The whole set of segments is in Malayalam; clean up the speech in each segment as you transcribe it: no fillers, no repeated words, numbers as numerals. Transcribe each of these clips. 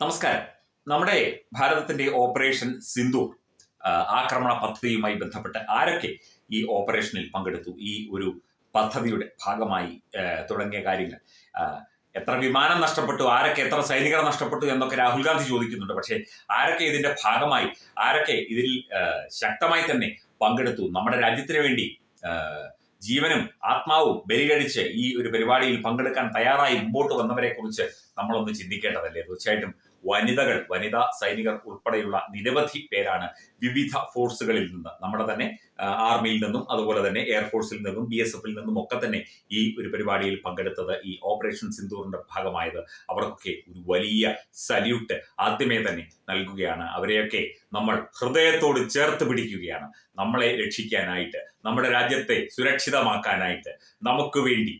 നമസ്കാരം. നമ്മുടെ ഭാരതത്തിന്റെ ഓപ്പറേഷൻ സിന്ദൂർ ആക്രമണ പദ്ധതിയുമായി ബന്ധപ്പെട്ട് ആരൊക്കെ ഈ ഓപ്പറേഷനിൽ പങ്കെടുത്തു, ഈ ഒരു പദ്ധതിയുടെ ഭാഗമായി തുടങ്ങിയ കാര്യങ്ങൾ, എത്ര വിമാനം നഷ്ടപ്പെട്ടു, ആരൊക്കെ എത്ര സൈനികർ നഷ്ടപ്പെട്ടു എന്നൊക്കെ രാഹുൽ ഗാന്ധി ചോദിക്കുന്നുണ്ട്. പക്ഷേ ആരൊക്കെ ഇതിന്റെ ഭാഗമായി, ആരൊക്കെ ഇതിൽ ശക്തമായി തന്നെ പങ്കെടുത്തു, നമ്മുടെ രാജ്യത്തിന് വേണ്ടി ജീവനും ആത്മാവും ബലികഴിച്ച് ഈ ഒരു പരിപാടിയിൽ പങ്കെടുക്കാൻ തയ്യാറായി മുമ്പോട്ട് വന്നവരെ കുറിച്ച് നമ്മളൊന്ന് ചിന്തിക്കേണ്ടതല്ലേ. തീർച്ചയായിട്ടും വനിതാ സൈനികർ ഉൾപ്പെടെയുള്ള നിരവധി പേരാണ് വിവിധ ഫോഴ്സുകളിൽ നിന്ന്, നമ്മുടെ തന്നെ ആർമിയിൽ നിന്നും അതുപോലെ തന്നെ എയർഫോഴ്സിൽ നിന്നും BSF നിന്നും ഒക്കെ തന്നെ ഈ ഒരു പരിപാടിയിൽ പങ്കെടുത്തത്, ഈ ഓപ്പറേഷൻ സിന്ദൂറിന്റെ ഭാഗമായത്. അവർക്കൊക്കെ ഒരു വലിയ സല്യൂട്ട് ആദ്യമേ തന്നെ നൽകുകയാണ്. അവരെയൊക്കെ നമ്മൾ ഹൃദയത്തോട് ചേർത്ത് പിടിക്കുകയാണ്. നമ്മളെ രക്ഷിക്കാനായിട്ട്, നമ്മുടെ രാജ്യത്തെ സുരക്ഷിതമാക്കാനായിട്ട് നമുക്ക് വേണ്ടി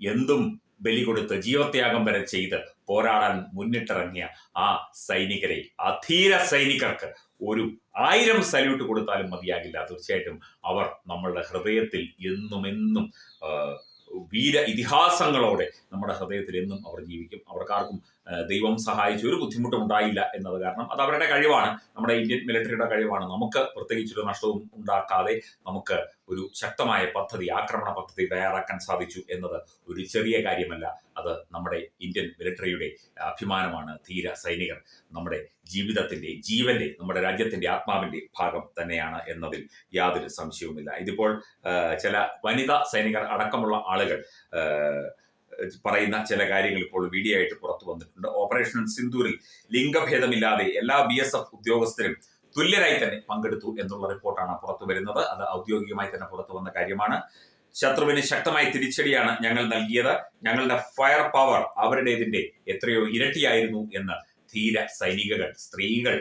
എന്തും ബലി കൊടുത്ത് ജീവത്യാഗം വരെ ചെയ്ത് പോരാടാൻ മുന്നിട്ടിറങ്ങിയ ആ സൈനികരെ, ആ ധീര സൈനികർക്ക് ഒരു 1000 സല്യൂട്ട് കൊടുത്താലും മതിയാകില്ല. തീർച്ചയായിട്ടും അവർ നമ്മളുടെ ഹൃദയത്തിൽ എന്നും വീര ഇതിഹാസങ്ങളോടെ നമ്മുടെ ഹൃദയത്തിൽ എന്നും അവർ ജീവിക്കും. അവർക്കാർക്കും ദൈവം സഹായിച്ച് ഒരു ബുദ്ധിമുട്ടും ഉണ്ടായില്ല എന്നത് കാരണം അത് അവരുടെ കഴിവാണ്, നമ്മുടെ ഇന്ത്യൻ മിലിറ്ററിയുടെ കഴിവാണ്. നമുക്ക് പ്രത്യേകിച്ചൊരു നഷ്ടവും ഉണ്ടാക്കാതെ നമുക്ക് ഒരു ശക്തമായ പദ്ധതി, ആക്രമണ പദ്ധതി തയ്യാറാക്കാൻ സാധിച്ചു എന്നത് ഒരു ചെറിയ കാര്യമല്ല. അത് നമ്മുടെ ഇന്ത്യൻ മിലിറ്ററിയുടെ അഭിമാനമാണ്. ധീര സൈനികർ നമ്മുടെ ജീവിതത്തിന്റെ, ജീവന്റെ, നമ്മുടെ രാജ്യത്തിന്റെ ആത്മാവിന്റെ ഭാഗം തന്നെയാണ് എന്നതിൽ യാതൊരു സംശയവുമില്ല. ഇതിപ്പോൾ ചില വനിതാ സൈനികർ അടക്കമുള്ള ആളുകൾ പറയുന്ന ചില കാര്യങ്ങൾ ഇപ്പോൾ വീഡിയോ ആയിട്ട് പുറത്തു വന്നിട്ടുണ്ട്. ഓപ്പറേഷൻ സിന്ദൂരിൽ ലിംഗഭേദമില്ലാതെ എല്ലാ BSF ഉദ്യോഗസ്ഥരും തുല്യരായി തന്നെ പങ്കെടുത്തു എന്നുള്ള റിപ്പോർട്ടാണ് പുറത്തു വരുന്നത്. അത് ഔദ്യോഗികമായി തന്നെ പുറത്തു വന്ന കാര്യമാണ്. ശത്രുവിന് ശക്തമായ തിരിച്ചടിയാണ് ഞങ്ങൾ നൽകിയത്. ഞങ്ങളുടെ ഫയർ പവർ അവരുടേതിന്റെ എത്രയോ ഇരട്ടിയായിരുന്നു എന്ന് ധീര സൈനികകൾ, സ്ത്രീകൾ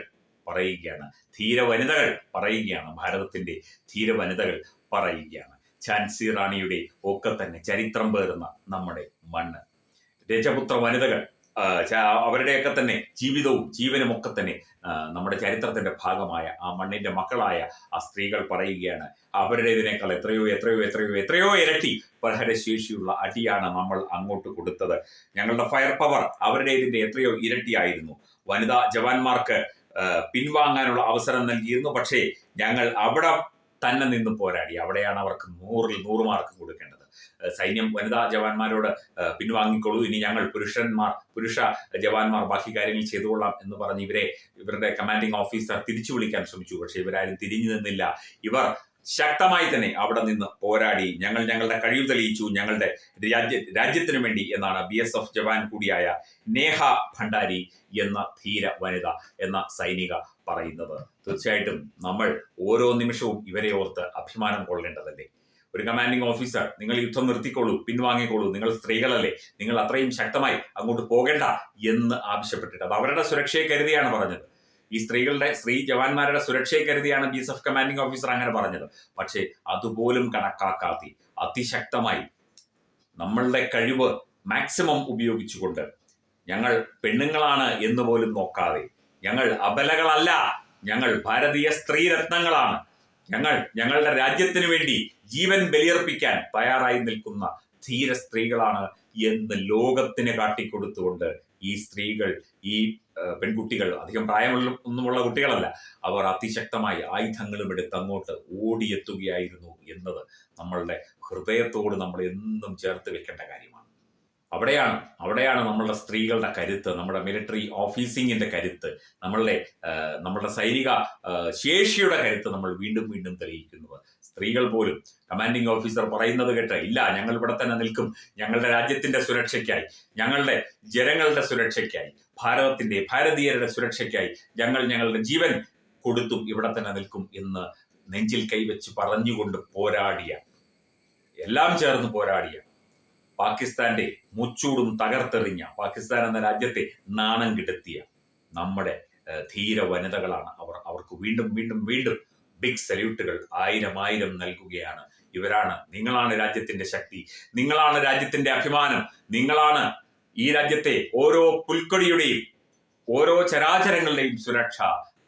പറയുകയാണ്. ധീര വനിതകൾ പറയുകയാണ്. ഭാരതത്തിന്റെ ധീര വനിതകൾ പറയുകയാണ്. ഝാൻസി റാണിയുടെ ഒക്കെ തന്നെ ചരിത്രം പേറുന്ന നമ്മുടെ മണ്ണ്, രജപുത്ര വനിതകൾ, അവരുടെയൊക്കെ തന്നെ ജീവിതവും ജീവനും ഒക്കെ തന്നെ നമ്മുടെ ചരിത്രത്തിന്റെ ഭാഗമായ ആ മണ്ണിന്റെ മക്കളായ ആ സ്ത്രീകൾ പറയുകയാണ്. അവരുടേതിനേക്കാൾ എത്രയോ ഇരട്ടി പ്രഹരശേഷിയുള്ള അടിയാണ് നമ്മൾ അങ്ങോട്ട് കൊടുത്തത്. ഞങ്ങളുടെ ഫയർ പവർ അവരുടേതിന്റെ എത്രയോ ഇരട്ടിയായിരുന്നു. വനിതാ ജവാന്മാർക്ക് പിൻവാങ്ങാനുള്ള അവസരം നൽകിയിരുന്നു. പക്ഷേ ഞങ്ങൾ അവിടെ തന്നെ നിന്ന് പോരാടി. അവിടെയാണ് അവർക്ക് 100-ൽ 100 മാർക്ക് കൊടുക്കേണ്ടത്. സൈന്യം വനിതാ ജവാന്മാരോട് പിൻവാങ്ങിക്കൊള്ളൂ, ഇനി ഞങ്ങൾ പുരുഷ ജവാന്മാർ ബാക്കി കാര്യങ്ങൾ ചെയ്തുകൊള്ളാം എന്ന് പറഞ്ഞ് ഇവരുടെ കമാൻഡിംഗ് ഓഫീസർ തിരിച്ചു വിളിക്കാൻ ശ്രമിച്ചു. പക്ഷെ ഇവരാരും തിരിഞ്ഞു നിന്നില്ല. ഇവർ ശക്തമായി തന്നെ അവിടെ നിന്ന് പോരാടി. ഞങ്ങളുടെ കഴിവ് തെളിയിച്ചു, ഞങ്ങളുടെ രാജ്യത്തിനു വേണ്ടി എന്നാണ് BSF ജവാൻ കൂടിയായ നേഹ ഭണ്ഡാരി എന്ന ധീര വനിത, എന്ന സൈനിക പറയുന്നത്. തീർച്ചയായിട്ടും നമ്മൾ ഓരോ നിമിഷവും ഇവരെ ഓർത്ത് അഭിമാനം കൊള്ളേണ്ടതല്ലേ. ഒരു കമാൻഡിംഗ് ഓഫീസർ, നിങ്ങൾ യുദ്ധം നിർത്തിക്കോളൂ, പിൻവാങ്ങിക്കോളൂ, നിങ്ങൾ സ്ത്രീകളല്ലേ, നിങ്ങൾ അത്രയും ശക്തമായി അങ്ങോട്ട് പോകേണ്ട എന്ന് ആവശ്യപ്പെട്ടിട്ട്, അത് അവരുടെ സുരക്ഷയെ കരുതിയാണ് പറഞ്ഞത്. ഈ സ്ത്രീ ജവാന്മാരുടെ സുരക്ഷയെ കരുതിയാണ് BSF കമാൻഡിംഗ് ഓഫീസർ അങ്ങനെ പറഞ്ഞത്. പക്ഷേ അതുപോലും കണക്കാക്കാതെ അതിശക്തമായി നമ്മളുടെ കഴിവ് മാക്സിമം ഉപയോഗിച്ചുകൊണ്ട്, ഞങ്ങൾ പെണ്ണുങ്ങളാണ് എന്ന് പോലും നോക്കാതെ, ഞങ്ങൾ അബലകളല്ല, ഞങ്ങൾ ഭാരതീയ സ്ത്രീരത്നങ്ങളാണ്, ഞങ്ങളുടെ രാജ്യത്തിന് വേണ്ടി ജീവൻ ബലിയർപ്പിക്കാൻ തയ്യാറായി നിൽക്കുന്ന ധീര സ്ത്രീകളാണ് എന്ന് ലോകത്തിന് കാട്ടിക്കൊടുത്തുകൊണ്ട് ഈ സ്ത്രീകൾ, ഈ പെൺകുട്ടികൾ, അധികം പ്രായമൊന്നുമുള്ള കുട്ടികളല്ല, അവർ അതിശക്തമായി ആയുധങ്ങളും എടുത്ത് അങ്ങോട്ട് ഓടിയെത്തുകയായിരുന്നു എന്നത് നമ്മളുടെ ഹൃദയത്തോട് നമ്മൾ എന്നും ചേർത്ത് വെക്കേണ്ട കാര്യമാണ്. അവിടെയാണ് നമ്മളുടെ സ്ത്രീകളുടെ കരുത്ത്, നമ്മുടെ മിലിറ്ററി ഓഫീസിങ്ങിന്റെ കരുത്ത്, നമ്മളുടെ സൈനിക ശേഷിയുടെ കരുത്ത് നമ്മൾ വീണ്ടും തെളിയിക്കുന്നത്. സ്ത്രീകൾ പോലും കമാൻഡിംഗ് ഓഫീസർ പറയുന്നത് കേട്ട്, ഇല്ല, ഞങ്ങൾ ഇവിടെ തന്നെ നിൽക്കും, ഞങ്ങളുടെ രാജ്യത്തിന്റെ സുരക്ഷയ്ക്കായി, ഞങ്ങളുടെ ജനങ്ങളുടെ സുരക്ഷയ്ക്കായി, ഭാരതീയരുടെ സുരക്ഷയ്ക്കായി ഞങ്ങളുടെ ജീവൻ കൊടുത്തും ഇവിടെ തന്നെ നിൽക്കും എന്ന് നെഞ്ചിൽ കൈവച്ച് പറഞ്ഞുകൊണ്ട് പോരാടിയ, എല്ലാം ചേർന്ന് പോരാടിയ, പാകിസ്ഥാന്റെ മുച്ചൂടും തകർത്തെറിഞ്ഞ, പാകിസ്ഥാൻ എന്ന രാജ്യത്തെ നാണം കെടുത്തിയ നമ്മുടെ ധീര വനിതകളാണ് അവർ. അവർക്ക് വീണ്ടും ബിഗ് സല്യൂട്ടുകൾ 1000 നൽകുകയാണ്. നിങ്ങളാണ് രാജ്യത്തിന്റെ ശക്തി, നിങ്ങളാണ് രാജ്യത്തിന്റെ അഭിമാനം, നിങ്ങളാണ് ഈ രാജ്യത്തെ ഓരോ പുൽക്കൊടിയുടെയും, ഓരോ ചരാചരങ്ങളുടെയും സുരക്ഷ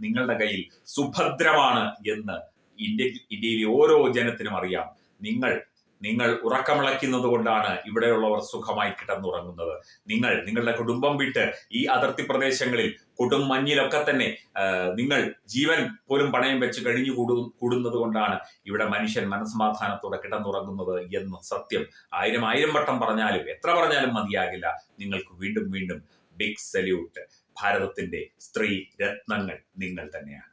നിങ്ങളുടെ കയ്യിൽ സുഭദ്രമാണ് എന്ന് ഇന്ത്യയിലെ ഓരോ ജനത്തിനും അറിയാം. നിങ്ങൾ നിങ്ങൾ ഉറക്കമിളയ്ക്കുന്നത് കൊണ്ടാണ് ഇവിടെയുള്ളവർ സുഖമായി കിടന്നുറങ്ങുന്നത്. നിങ്ങളുടെ കുടുംബം വിട്ട് ഈ അതിർത്തി പ്രദേശങ്ങളിൽ കൊടും മഞ്ഞിലൊക്കെ തന്നെ നിങ്ങൾ ജീവൻ പോലും പണയം വെച്ച് കഴിഞ്ഞു കൂടുന്നത് കൊണ്ടാണ് ഇവിടെ മനുഷ്യൻ മനസ്സമാധാനത്തോടെ കിടന്നുറങ്ങുന്നത് എന്ന സത്യം ആയിരം വട്ടം പറഞ്ഞാലും എത്ര പറഞ്ഞാലും മതിയാകില്ല. നിങ്ങൾക്ക് വീണ്ടും ബിഗ് സല്യൂട്ട്. ഭാരതത്തിന്റെ സ്ത്രീ രത്നങ്ങൾ നിങ്ങൾ തന്നെയാണ്.